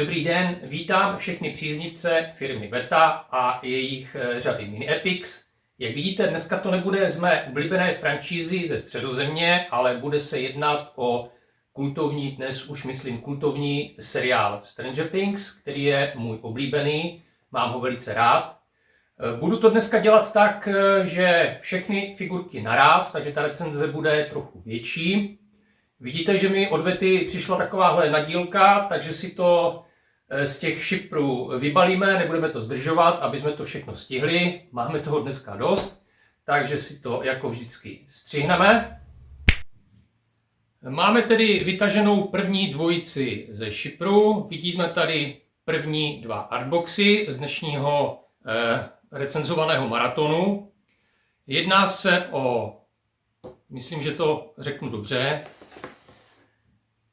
Dobrý den, vítám všechny příznivce firmy VETA a jejich řady Mini Epics. Jak vidíte, dneska to nebude z mé oblíbené franšízy ze Středozemě, ale bude se jednat o kultovní, dnes už myslím kultovní seriál Stranger Things, který je můj oblíbený, mám ho velice rád. Budu to dneska dělat tak, že všechny figurky naraz, takže ta recenze bude trochu větší. Vidíte, že mi od VETY přišla takováhle nadílka, takže si to z těch šiprů vybalíme, nebudeme to zdržovat, aby jsme to všechno stihli. Máme toho dneska dost, takže si to jako vždycky střihneme. Máme tedy vytaženou první dvojici ze šipru. Vidíme tady první dva artboxy z dnešního recenzovaného maratonu. Jedná se o, myslím, že to řeknu dobře,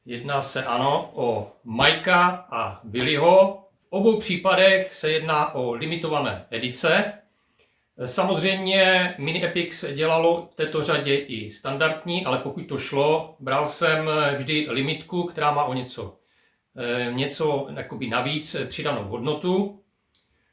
jedná se ano o Mikea a Willyho. V obou případech se jedná o limitované edice. Samozřejmě Mini Epics dělalo v této řadě i standardní, ale pokud to šlo, bral jsem vždy limitku, která má o něco jakoby navíc přidanou hodnotu.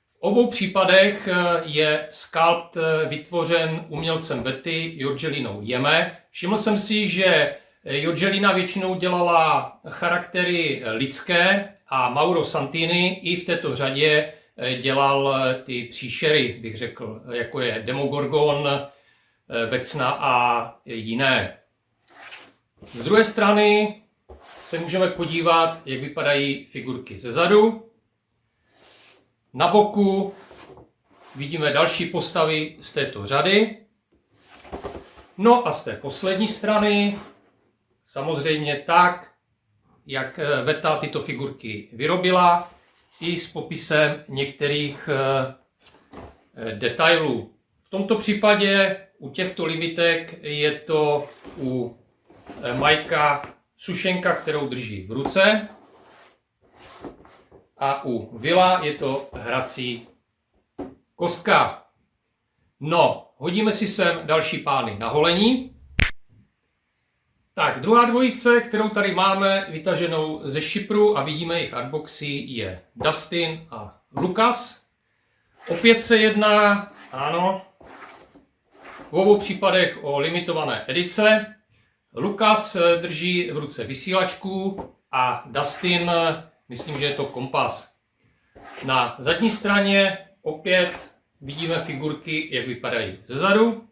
V obou případech je sculpt vytvořen umělcem VETY Jorgelinou Jeme. Všiml jsem si, že Jorgelina většinou dělala charaktery lidské a Mauro Santini i v této řadě dělal ty příšery, bych řekl, jako je Demogorgon, Vecna a jiné. Z druhé strany se můžeme podívat, jak vypadají figurky zezadu. Na boku vidíme další postavy z této řady. No a z té poslední strany samozřejmě tak, jak VETA tyto figurky vyrobila, i s popisem některých detailů. V tomto případě u těchto limitek je to u Mikea sušenka, kterou drží v ruce, a u Willa je to hrací kostka. No, hodíme si sem další pány na holení. Tak, druhá dvojice, kterou tady máme vytaženou ze šipru a vidíme jejich artboxy, je Dustin a Lucas. Opět se jedná, ano, v obou případech o limitované edice. Lucas drží v ruce vysílačku a Dustin, myslím, že je to kompas. Na zadní straně opět vidíme figurky, jak vypadají zezadu.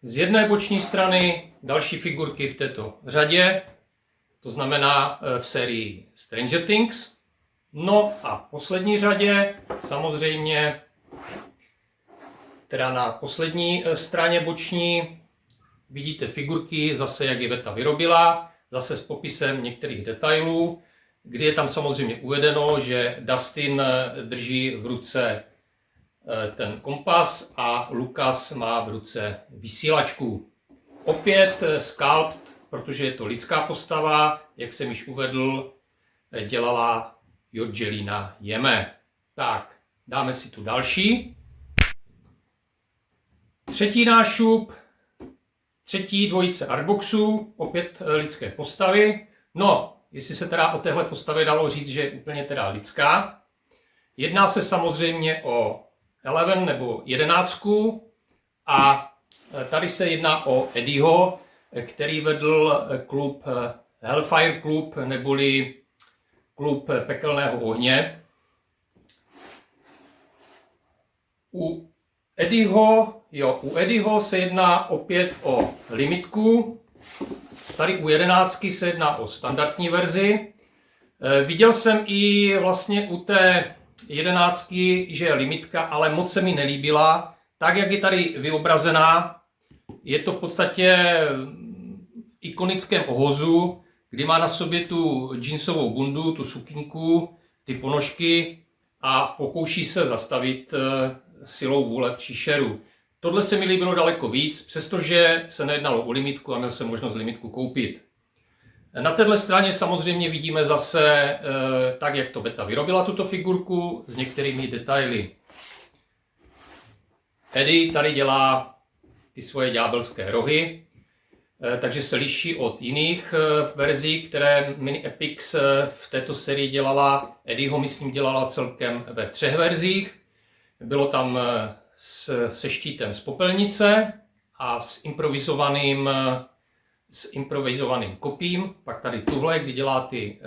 Z jedné boční strany další figurky v této řadě, to znamená v sérii Stranger Things. No a v poslední řadě, samozřejmě, teda na poslední straně boční, vidíte figurky, zase jak je VETA vyrobila, zase s popisem některých detailů, kdy je tam samozřejmě uvedeno, že Dustin drží v ruce ten kompas a Lucas má v ruce vysílačku. Opět sculpt, protože je to lidská postava, jak jsem již uvedl, dělala Jorgelina Jeme. Tak, dáme si tu další. Třetí nášup, třetí dvojice artboxů, opět lidské postavy. No, jestli se teda o téhle postavě dalo říct, že je úplně teda lidská. Jedná se samozřejmě o 11 nebo 11 a tady se jedná o Eddieho, který vedl klub Hellfire Club neboli klub pekelného ohně. U Eddieho se jedná opět o limitku, tady u 11 se jedná o standardní verzi. Viděl jsem i vlastně u té 11, že je limitka, ale moc se mi nelíbila. Tak, jak je tady vyobrazená, je to v podstatě v ikonickém ohozu, kdy má na sobě tu džínsovou bundu, tu sukínku, ty ponožky a pokouší se zastavit silou vůle příšeru. Tohle se mi líbilo daleko víc, přestože se nejednalo o limitku a měl jsem možnost limitku koupit. Na této straně samozřejmě vidíme zase tak, jak to VETA vyrobila tuto figurku s některými detaily. Eddie tady dělá ty svoje ďábelské rohy. takže se liší od jiných verzí, které Mini Epix v této sérii dělala. Eddieho, myslím, dělala celkem ve 3 verzích. Bylo tam se štítem z popelnice a s improvizovaným kopím. Pak tady tuhle, kdy dělá ty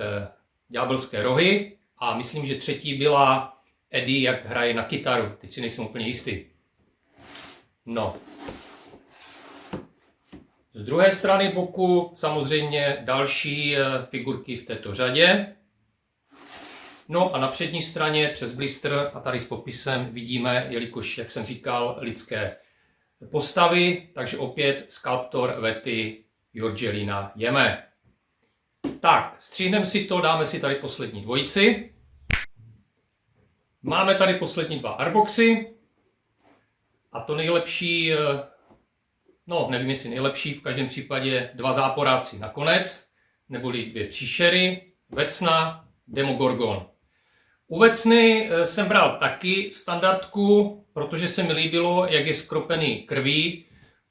ďábelské rohy. A myslím, že 3. byla Eddie, jak hraje na kytaru. Teď si nejsem úplně jistý. No. Z druhé strany boku samozřejmě další figurky v této řadě. No a na přední straně přes blister a tady s popisem vidíme, jelikož, jak jsem říkal, lidské postavy, takže opět skulptor Vetty Jorgelina Jeme. Tak, stříhneme si to, dáme si tady poslední dvojici. Máme tady poslední 2 artboxy. A to nejlepší, no nevím jestli nejlepší, v každém případě 2 záporáci nakonec, neboli 2 příšery, Vecna, Demogorgon. U Vecny jsem bral taky standardku, protože se mi líbilo, jak je skropený krví.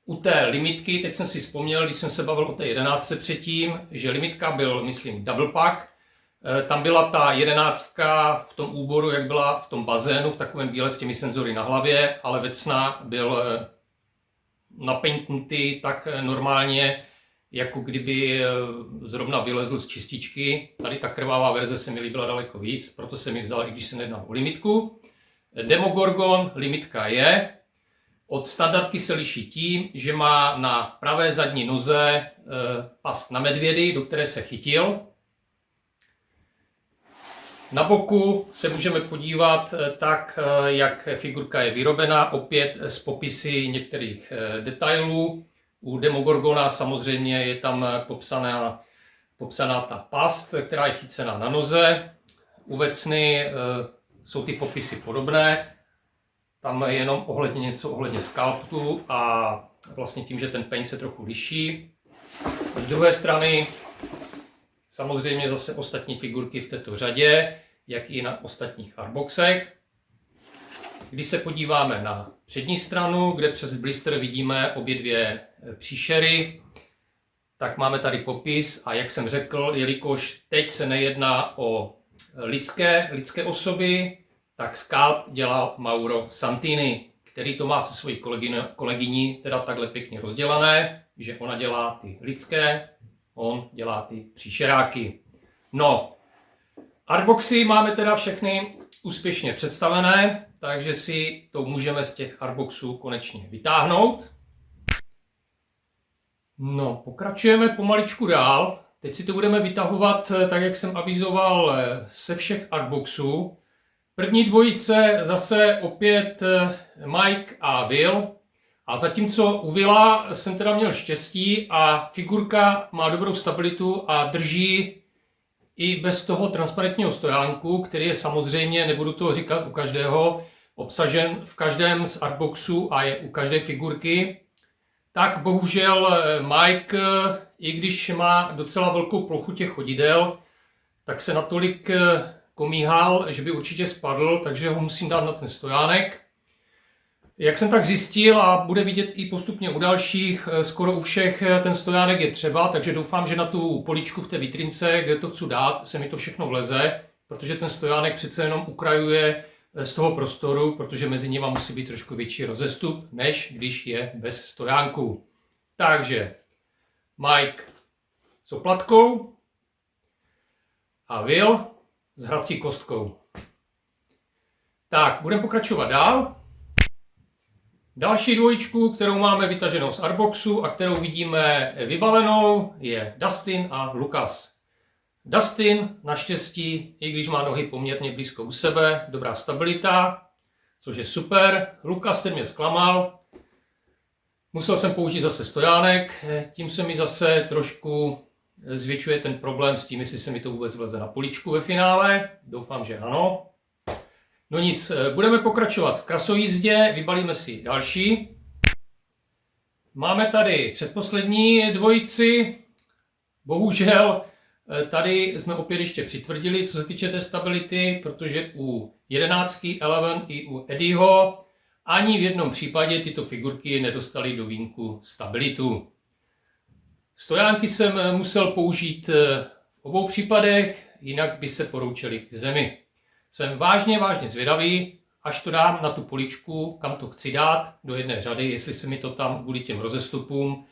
U té limitky, teď jsem si vzpomněl, když jsem se bavil o té 11 předtím, že limitka byl, myslím, double pack. Tam byla ta 11 v tom úboru, jak byla v tom bazénu, v takovém bíle s těmi senzory na hlavě, ale Vecna byl napaintnutý tak normálně, jako kdyby zrovna vylezl z čističky. Tady ta krvavá verze se mi líbila daleko víc, proto jsem ji vzal, i když se nejedná o limitku. Demogorgon limitka je. Od standardky se liší tím, že má na pravé zadní noze past na medvědy, do které se chytil. Na boku se můžeme podívat tak, jak figurka je vyrobena, opět s popisy některých detailů. U Demogorgona samozřejmě je tam popsaná ta past, která je chycená na noze. U Vecny jsou ty popisy podobné. Tam je jenom něco ohledně skalptu a vlastně tím, že ten paint se trochu liší. Z druhé strany samozřejmě zase ostatní figurky v této řadě, jak i na ostatních artboxech. Když se podíváme na přední stranu, kde přes blister vidíme obě 2 příšery, tak máme tady popis a jak jsem řekl, jelikož teď se nejedná o lidské osoby, tak sculpt dělal Mauro Santini, který to má se svojí kolegyní teda takhle pěkně rozdělané, že ona dělá ty lidské, on dělá ty příšeráky. No, artboxy máme teda všechny úspěšně představené, takže si to můžeme z těch artboxů konečně vytáhnout. No, pokračujeme pomaličku dál. Teď si to budeme vytahovat, tak jak jsem avizoval, se všech artboxů. První dvojice zase opět Mike a Will. A zatímco u Willa jsem teda měl štěstí a figurka má dobrou stabilitu a drží i bez toho transparentního stojánku, který je samozřejmě, nebudu to říkat u každého, obsažen v každém z artboxů a je u každé figurky, tak bohužel Mike, i když má docela velkou plochu těch chodidel, tak se natolik komíhal, že by určitě spadl, takže ho musím dát na ten stojánek. Jak jsem tak zjistil a bude vidět i postupně u dalších, skoro u všech ten stojánek je třeba, takže doufám, že na tu poličku v té vitrince, kde to chci dát, se mi to všechno vleze, protože ten stojánek přece jenom ukrajuje z toho prostoru, protože mezi nimi musí být trošku větší rozestup, než když je bez stojánku. Takže Mike s oplatkou a Will s hrací kostkou. Tak, budeme pokračovat dál. Další dvojičku, kterou máme vytaženou z artboxu a kterou vidíme vybalenou, je Dustin a Lucas. Dustin naštěstí, i když má nohy poměrně blízko u sebe, dobrá stabilita, což je super. Lucas ten mě zklamal. Musel jsem použít zase stojánek, tím se mi zase trošku zvětšuje ten problém s tím, jestli se mi to vůbec vleze na poličku ve finále. Doufám, že ano. No nic, budeme pokračovat v krasojízdě, vybalíme si další. Máme tady předposlední dvojici. Bohužel tady jsme opět ještě přitvrdili, co se týče té stability, protože u 11, Eleven i u Eddieho ani v jednom případě tyto figurky nedostaly do vínku stabilitu. Stojánky jsem musel použít v obou případech, jinak by se poroučely k zemi. Jsem vážně zvědavý, až to dám na tu poličku, kam to chci dát, do jedné řady, jestli se mi to tam kvůli těm rozestupům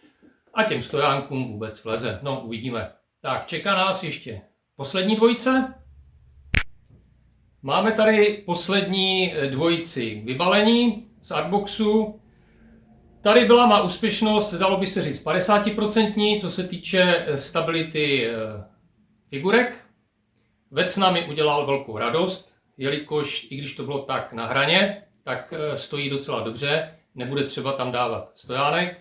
a těm stojánkům vůbec vleze. No, uvidíme. Tak, čeká nás ještě poslední dvojice. Máme tady poslední dvojici k vybalení z Artboxu. Tady byla má úspěšnost, dalo by se říct 50%, co se týče stability figurek. Vecna mi udělal velkou radost, jelikož i když to bylo tak na hraně, tak stojí docela dobře, nebude třeba tam dávat stojánek.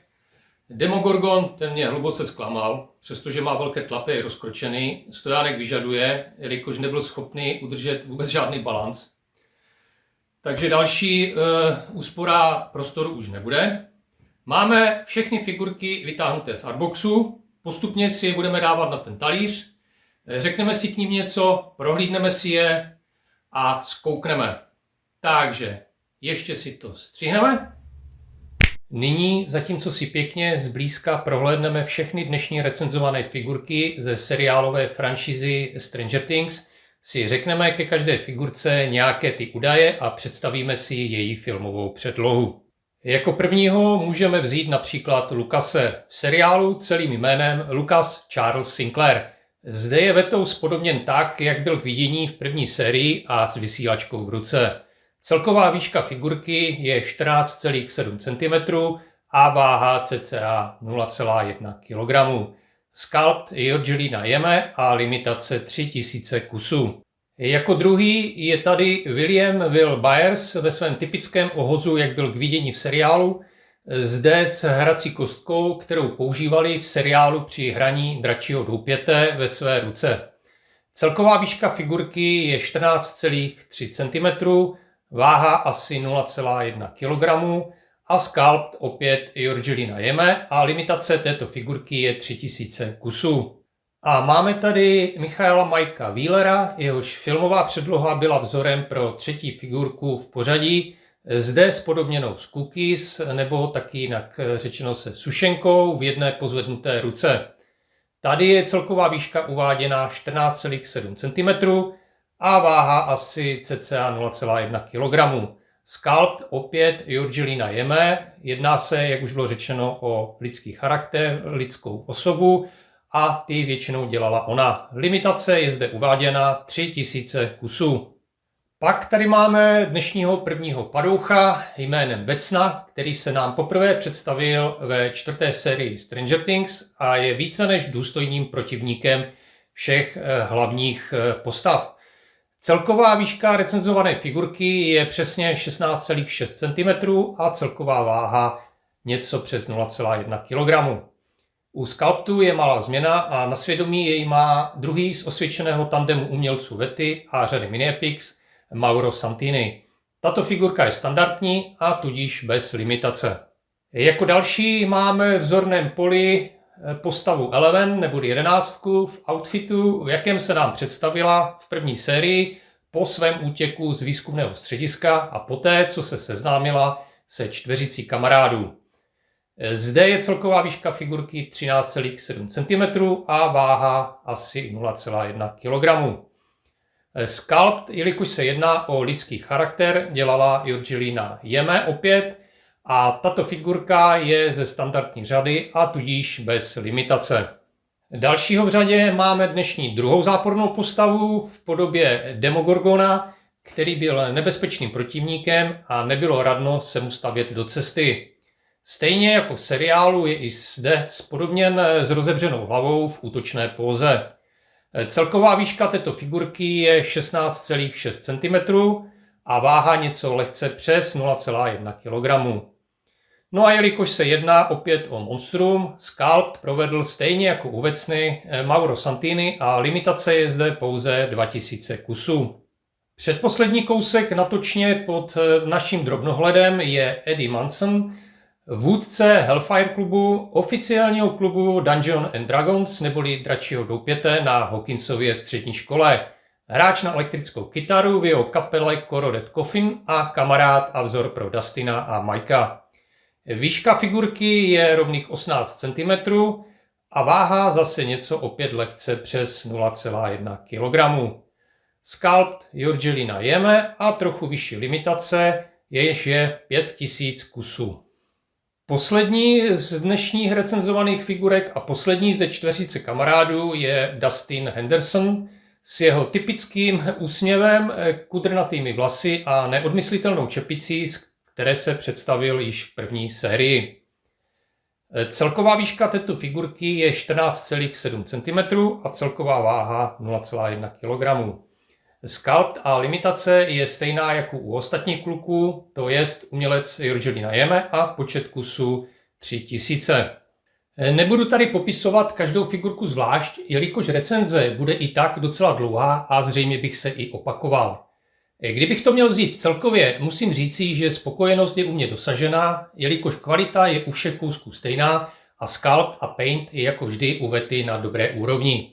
Demogorgon, ten mě hluboce zklamal, přestože má velké tlapy, je rozkročený, stojánek vyžaduje, jelikož nebyl schopný udržet vůbec žádný balanc. Takže další úspora prostoru už nebude. Máme všechny figurky vytáhnuté z Artboxu, postupně si je budeme dávat na ten talíř, řekneme si k ním něco, prohlídneme si je a zkoukneme. Takže ještě si to střihneme. Nyní, zatímco si pěkně zblízka prohlédneme všechny dnešní recenzované figurky ze seriálové franšízy Stranger Things, si řekneme ke každé figurce nějaké ty údaje a představíme si její filmovou předlohu. Jako prvního můžeme vzít například Lucase, v seriálu celým jménem Lucas Charles Sinclair. Zde je vetou spodobněn tak, jak byl k vidění v první sérii a s vysílačkou v ruce. Celková výška figurky je 14,7 cm a váha cca 0,1 kg. Sculpt Georgelina Yeme a limitace 3000 kusů. Jako druhý je tady William Will Byers ve svém typickém ohozu, jak byl k vidění v seriálu, zde s hrací kostkou, kterou používali v seriálu při hraní dračího doupěte ve své ruce. Celková výška figurky je 14,3 cm, váha asi 0,1 kg a sculpt opět Georgelina Yeme a limitace této figurky je 3000 kusů. A máme tady Michaela Mikea Wheelera, jehož filmová předloha byla vzorem pro třetí figurku v pořadí, zde spodobněnou s Cookies, nebo taky jinak řečeno se sušenkou v jedné pozvednuté ruce. Tady je celková výška uváděna 14,7 cm a váha asi cca 0,1 kg. Sculpt opět Georgelina Yeme, jedná se, jak už bylo řečeno, o lidský charakter, lidskou osobu a ty většinou dělala ona. Limitace je zde uváděna 3000 kusů. Pak tady máme dnešního prvního padoucha jménem Vecna, který se nám poprvé představil ve 4. sérii Stranger Things a je více než důstojným protivníkem všech hlavních postav. Celková výška recenzované figurky je přesně 16,6 cm a celková váha něco přes 0,1 kg. U sculptu je malá změna a na svědomí jej má druhý z osvědčeného tandemu umělců Vety a řady Mini-Epics Mauro Santini. Tato figurka je standardní a tudíž bez limitace. Jako další máme v vzorném poli postavu Eleven neboli 11 v outfitu, v jakém se nám představila v první sérii po svém útěku z výzkumného střediska a poté, co se seznámila se čtveřicí kamarádů. Zde je celková výška figurky 13,7 cm a váha asi 0,1 kg. Sculpt, jelikož se jedná o lidský charakter, dělala Georgelina Yeme opět a tato figurka je ze standardní řady a tudíž bez limitace. Dalšího v řadě máme dnešní druhou zápornou postavu v podobě Demogorgona, který byl nebezpečným protivníkem a nebylo radno se mu stavět do cesty. Stejně jako v seriálu je i zde spodobněn s rozevřenou hlavou v útočné póze. Celková výška této figurky je 16,6 cm a váha něco lehce přes 0,1 kg. No a jelikož se jedná opět o monstrum, Sculpt provedl stejně jako u Vecny Mauro Santini a limitace je zde pouze 2000 kusů. Předposlední kousek na točně pod naším drobnohledem je Eddie Munson, vůdce Hellfire klubu, oficiálního klubu Dungeons and Dragons neboli dračího doupěte na Hawkinsově střední škole. Hráč na elektrickou kytaru v jeho kapele Corroded Coffin a kamarád a vzor pro Dustina a Mikea. Výška figurky je rovných 18 cm a váha zase něco opět lehce přes 0,1 kg. Sculpt Jorgelina Jeme a trochu vyšší limitace, jež je 5000 kusů. Poslední z dnešních recenzovaných figurek a poslední ze čtveřice kamarádů je Dustin Henderson s jeho typickým úsměvem, kudrnatými vlasy a neodmyslitelnou čepicí, z které se představil již v první sérii. Celková výška této figurky je 14,7 cm a celková váha 0,1 kg. Sculpt a limitace je stejná jako u ostatních kluků, to jest umělec Jorgelina Jeme a počet kusů 3000. Nebudu tady popisovat každou figurku zvlášť, jelikož recenze bude i tak docela dlouhá a zřejmě bych se i opakoval. Kdybych to měl vzít celkově, musím říci, že spokojenost je u mě dosažená, jelikož kvalita je u všech kousků stejná a sculpt a paint je jako vždy u Wety na dobré úrovni.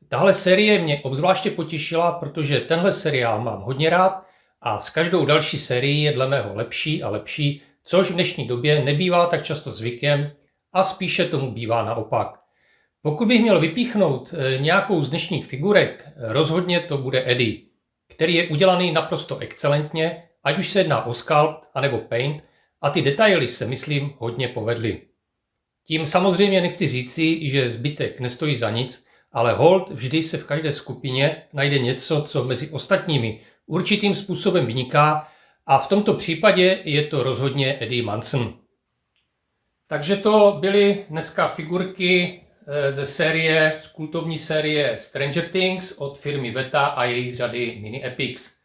Tahle série mě obzvláště potěšila, protože tenhle seriál mám hodně rád a s každou další sérií je dle mého lepší a lepší, což v dnešní době nebývá tak často zvykem a spíše tomu bývá naopak. Pokud bych měl vypíchnout nějakou z dnešních figurek, rozhodně to bude Eddie, který je udělaný naprosto excelentně, ať už se jedná o sculpt anebo paint, a ty detaily se, myslím, hodně povedly. Tím samozřejmě nechci říci, že zbytek nestojí za nic, ale hold vždy se v každé skupině najde něco, co mezi ostatními určitým způsobem vyniká, a v tomto případě je to rozhodně Eddie Munson. Takže to byly dneska figurky z kultovní série Stranger Things od firmy Weta a jejich řady Mini Epics.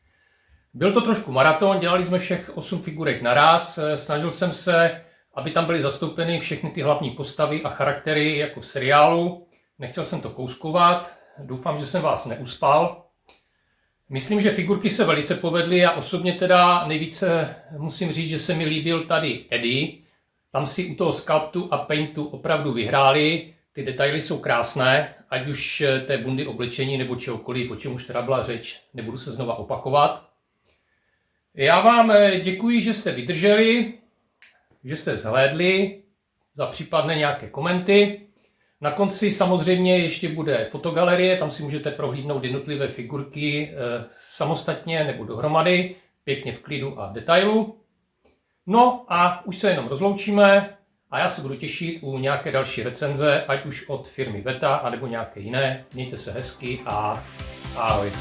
Byl to trošku maraton, dělali jsme všech 8 figurek naraz, snažil jsem se, aby tam byly zastoupeny všechny ty hlavní postavy a charaktery jako v seriálu. Nechtěl jsem to kouskovat, doufám, že jsem vás neuspal. Myslím, že figurky se velice povedly a osobně teda nejvíce musím říct, že se mi líbil tady Eddie. Tam si u toho sculptu a paintu opravdu vyhráli, ty detaily jsou krásné, ať už té bundy oblečení nebo čehokoliv, o čem už teda byla řeč, nebudu se znova opakovat. Já vám děkuji, že jste vydrželi, že jste zhlédli, za případné nějaké komenty. Na konci samozřejmě ještě bude fotogalerie, tam si můžete prohlídnout jednotlivé figurky samostatně nebo dohromady, pěkně v klidu a detailu. No a už se jenom rozloučíme a já se budu těšit u nějaké další recenze, ať už od firmy Weta, anebo nějaké jiné. Mějte se hezky a ahoj.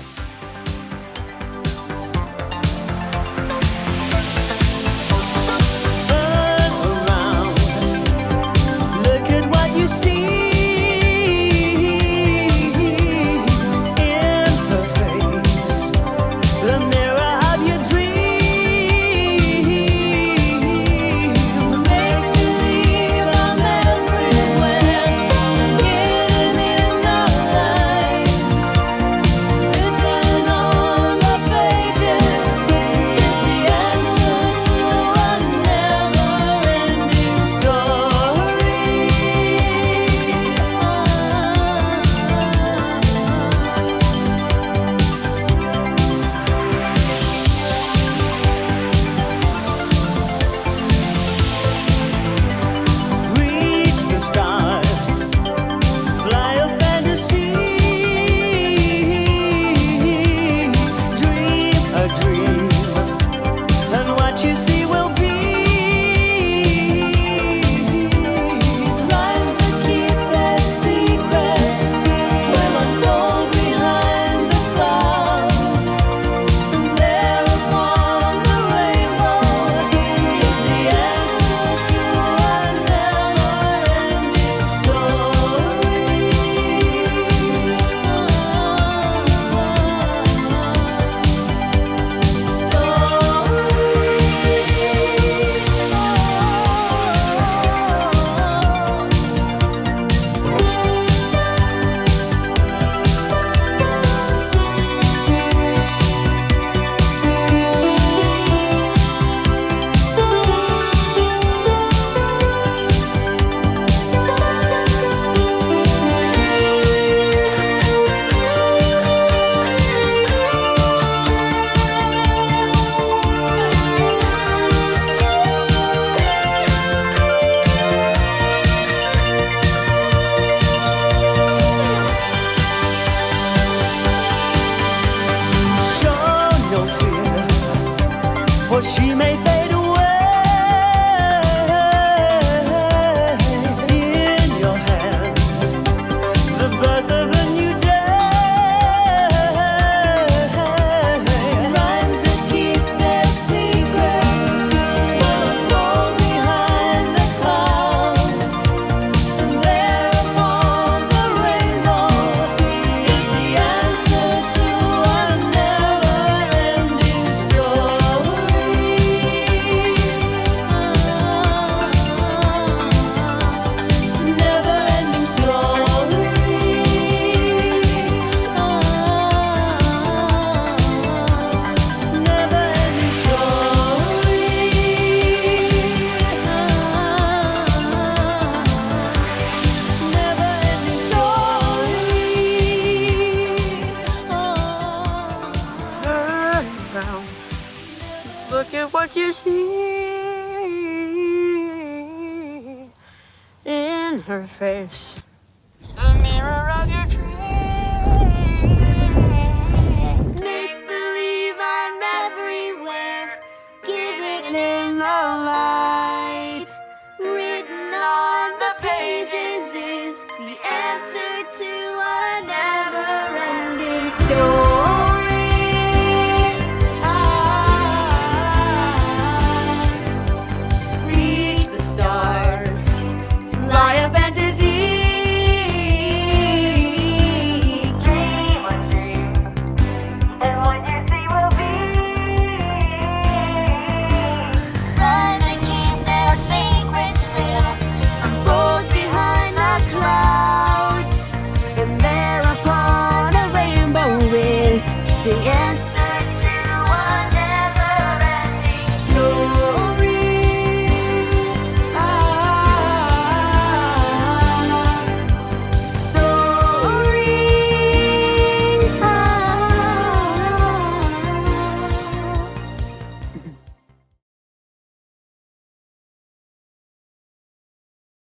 This is or she may fade away. In your hands, the birth of a new day. Rhymes that keep their secrets will fall behind the clouds, and there upon the rainbow is the answer to a never-ending story. Never-ending story. Never-ending Turn around, look at what you see in her face.